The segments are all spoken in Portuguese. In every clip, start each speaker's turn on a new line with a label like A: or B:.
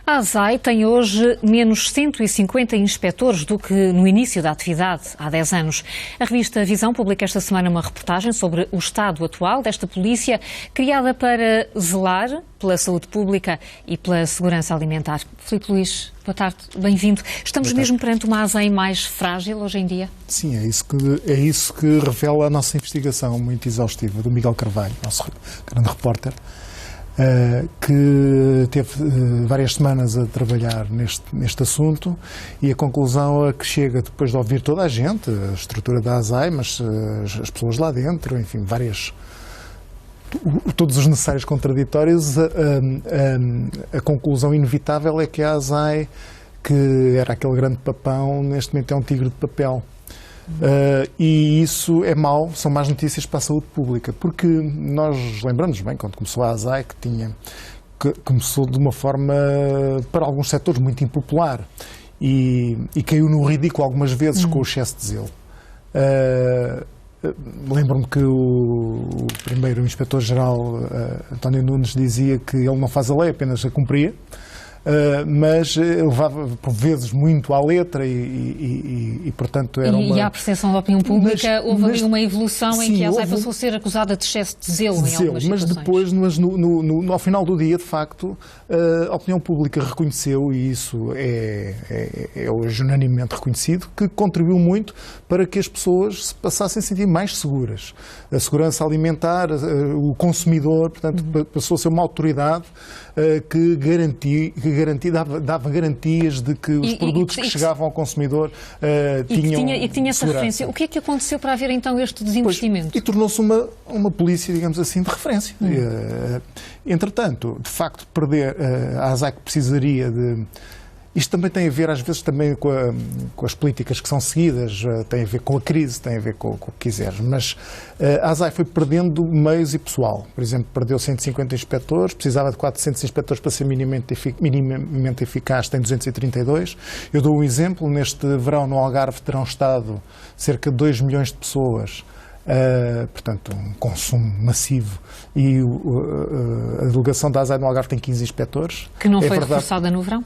A: A ASAI tem hoje menos 150 inspectores do que no início da atividade, há 10 anos. A revista Visão publica esta semana uma reportagem sobre o estado atual desta polícia, criada para zelar pela saúde pública e pela segurança alimentar. Filipe Luís, boa tarde, bem-vindo. Estamos mesmo perante uma ASAI mais frágil hoje em dia?
B: Sim, é isso que revela a nossa investigação muito exaustiva do Miguel Carvalho, nosso grande repórter, que teve várias semanas a trabalhar neste assunto, e a conclusão a que chega depois de ouvir toda a gente, a estrutura da ASAI, mas as pessoas lá dentro, enfim, todos os necessários contraditórios, a conclusão inevitável é que a ASAI, que era aquele grande papão, neste momento é um tigre de papel. E isso é mau, são más notícias para a saúde pública, porque nós lembramos bem, quando começou a ASAI, que começou de uma forma, para alguns setores, muito impopular, e caiu no ridículo algumas vezes com o excesso de zelo. Lembro-me que o primeiro inspetor-geral, António Nunes, dizia que ele não faz a lei, apenas a cumpria. Mas levava por vezes muito à letra e portanto era uma...
A: E à percepção da opinião pública houve ali uma evolução em que a ASAI passou a ser acusada de excesso de zelo em algumas situações.
B: Mas depois, ao final do dia, de facto, a opinião pública reconheceu, e isso é hoje unanimemente reconhecido, que contribuiu muito para que as pessoas se passassem a sentir mais seguras. A segurança alimentar, o consumidor, portanto, passou a ser uma autoridade que dava garantias de que os produtos que chegavam ao consumidor tinham
A: e que tinha essa referência. O que é que aconteceu para haver então este desinvestimento?
B: E tornou-se uma polícia, digamos assim, de referência. Entretanto, de facto, perder a ASAI, que precisaria de... Isto também tem a ver, às vezes, também com as políticas que são seguidas, tem a ver com a crise, tem a ver com o que quiseres, mas a ASAI foi perdendo meios e pessoal. Por exemplo, perdeu 150 inspectores, precisava de 400 inspectores para ser minimamente eficaz, tem 232. Eu dou um exemplo, neste verão no Algarve terão estado cerca de 2 milhões de pessoas, portanto, um consumo massivo, e a delegação da ASAI no Algarve tem 15 inspectores.
A: Que não foi reforçada no verão?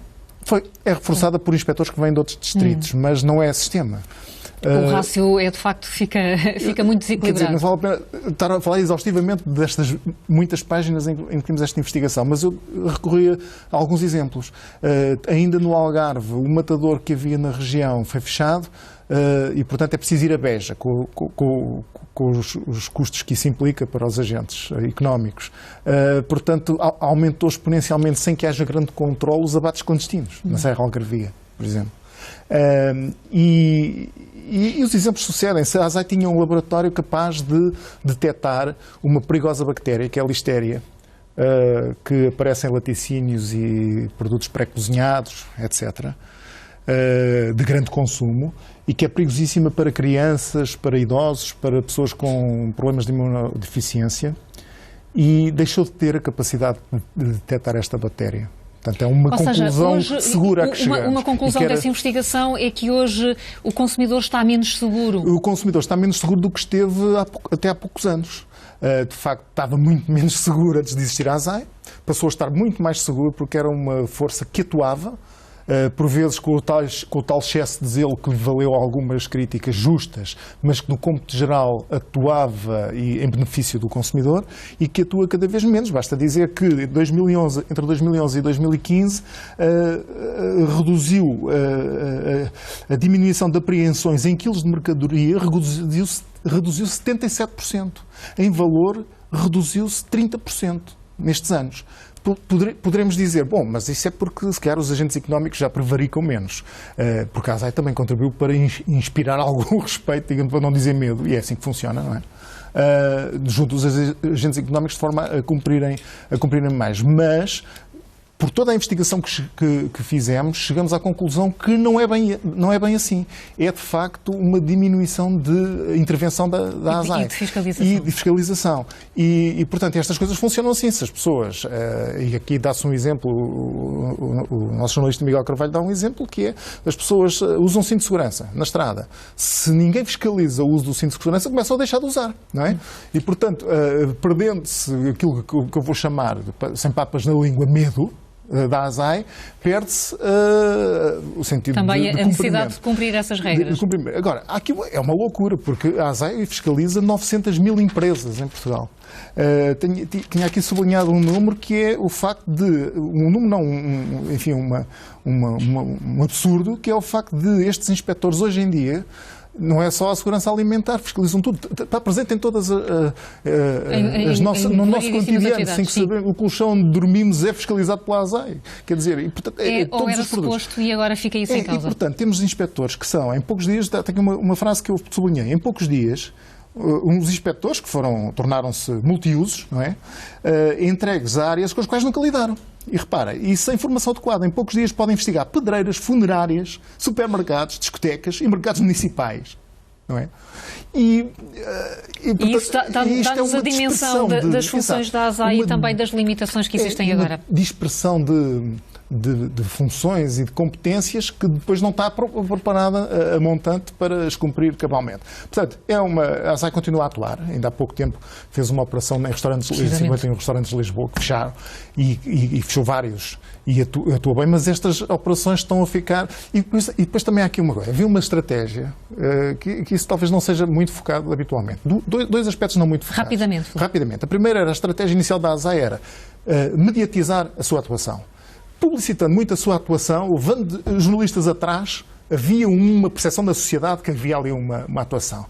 B: É reforçada por inspectores que vêm de outros distritos, mas não é sistema.
A: O rácio de facto fica muito desequilibrado.
B: Quer dizer, não vale a pena estar a falar exaustivamente destas muitas páginas em que temos esta investigação, mas eu recorri a alguns exemplos. Ainda no Algarve, o matador que havia na região foi fechado, e portanto é preciso ir a Beja, com os custos que isso implica para os agentes económicos. Portanto, aumentou exponencialmente, sem que haja grande controle, os abates clandestinos, na Serra Algarvia, por exemplo. E os exemplos sucedem-se. A ASAI tinha um laboratório capaz de detectar uma perigosa bactéria, que é a listéria, que aparece em laticínios e produtos pré-cozinhados, etc., de grande consumo, e que é perigosíssima para crianças, para idosos, para pessoas com problemas de imunodeficiência, e deixou de ter a capacidade de detectar esta bactéria. Portanto, é uma conclusão hoje, segura a que chegamos. Uma
A: conclusão dessa investigação é que hoje o consumidor está menos seguro.
B: O consumidor está menos seguro do que esteve até há poucos anos. De facto, estava muito menos seguro antes de existir a ASAI, passou a estar muito mais seguro porque era uma força que atuava, por vezes com o tal excesso de zelo que lhe valeu algumas críticas justas, mas que no cômputo geral atuava em benefício do consumidor, e que atua cada vez menos. Basta dizer que entre 2011 e 2015 reduziu a diminuição de apreensões em quilos de mercadoria, reduziu 77%. Em valor, reduziu-se 30% nestes anos. Poderemos dizer, bom, mas isso é porque se calhar os agentes económicos já prevaricam menos, porque a ASAI também contribuiu para inspirar algum respeito, digamos, para não dizer medo, e é assim que funciona, não é? Junto dos agentes económicos, de forma a cumprirem mais. Mas, por toda a investigação que fizemos, chegamos à conclusão que não é bem assim. É, de facto, uma diminuição de intervenção da ASAI.
A: E de fiscalização.
B: E, portanto, estas coisas funcionam assim. Se as pessoas, e aqui dá-se um exemplo, o nosso jornalista Miguel Carvalho dá um exemplo, que é, as pessoas usam cinto de segurança na estrada. Se ninguém fiscaliza o uso do cinto de segurança, começam a deixar de usar, não é? E, portanto, perdendo-se aquilo que eu vou chamar, sem papas na língua, medo, da ASAI, perde-se o sentido
A: também
B: de
A: a necessidade de cumprir essas regras.
B: Agora, aqui é uma loucura, porque a ASAI fiscaliza 900 mil empresas em Portugal. Tinha aqui sublinhado um número que é o facto de, um absurdo, que é o facto de estes inspectores hoje em dia, não é só a segurança alimentar, fiscalizam tudo. Está presente em todas no nosso cotidiano, sem que saber, o colchão onde dormimos é fiscalizado pela ASAI. Quer dizer, e, portanto,
A: ou
B: todos
A: era
B: os produtos.
A: suposto e agora fica isso em causa.
B: E, portanto, temos inspectores que são, em poucos dias, tenho uma frase que eu sublinhei, em poucos dias, uns inspectores que tornaram-se multiusos, não é? Entregues a áreas com as quais nunca lidaram. E repara, e sem informação adequada, em poucos dias podem investigar pedreiras, funerárias, supermercados, discotecas e mercados municipais. Não é?
A: Portanto, isso dá-nos a dimensão das funções da ASAI e também das limitações que existem agora.
B: Dispersão de funções e de competências que depois não está preparada a montante para as cumprir cabalmente. Portanto, a ASAI continua a atuar. Ainda há pouco tempo fez uma operação em restaurantes, 51 restaurantes de Lisboa que fecharam e fechou vários e atua bem, mas estas operações estão a ficar... E depois também há aqui havia uma estratégia que isso talvez não seja muito focado habitualmente. Dois aspectos não muito focados. Rapidamente. A primeira era a estratégia inicial da ASAI era mediatizar a sua atuação. Publicitando muito a sua atuação, levando jornalistas atrás, havia uma percepção da sociedade que havia ali uma atuação.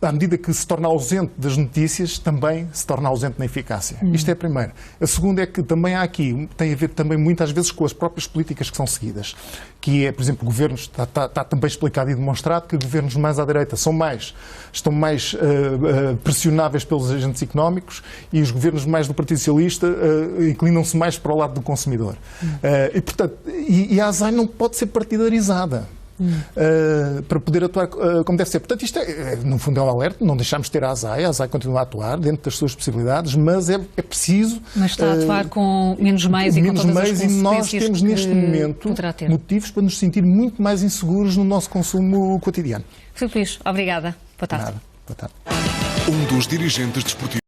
B: À medida que se torna ausente das notícias, também se torna ausente na eficácia. Isto é a primeira. A segunda é que também há aqui, tem a ver também muitas vezes com as próprias políticas que são seguidas. Que é, por exemplo, governos, está também explicado e demonstrado que governos mais à direita estão mais pressionáveis pelos agentes económicos e os governos mais do Partido Socialista inclinam-se mais para o lado do consumidor. E, portanto, a ASAI não pode ser partidarizada. Para poder atuar como deve ser. Portanto, isto no fundo é um alerta, não deixamos de ter a ASAI continua a atuar dentro das suas possibilidades, mas é preciso...
A: Mas está a atuar com menos meios e com todas as consequências
B: e nós temos neste momento motivos para nos sentir muito mais inseguros no nosso consumo cotidiano.
A: Filipe Luís, obrigada. Boa tarde.
B: Nada. Boa tarde.
C: Um dos dirigentes desportivos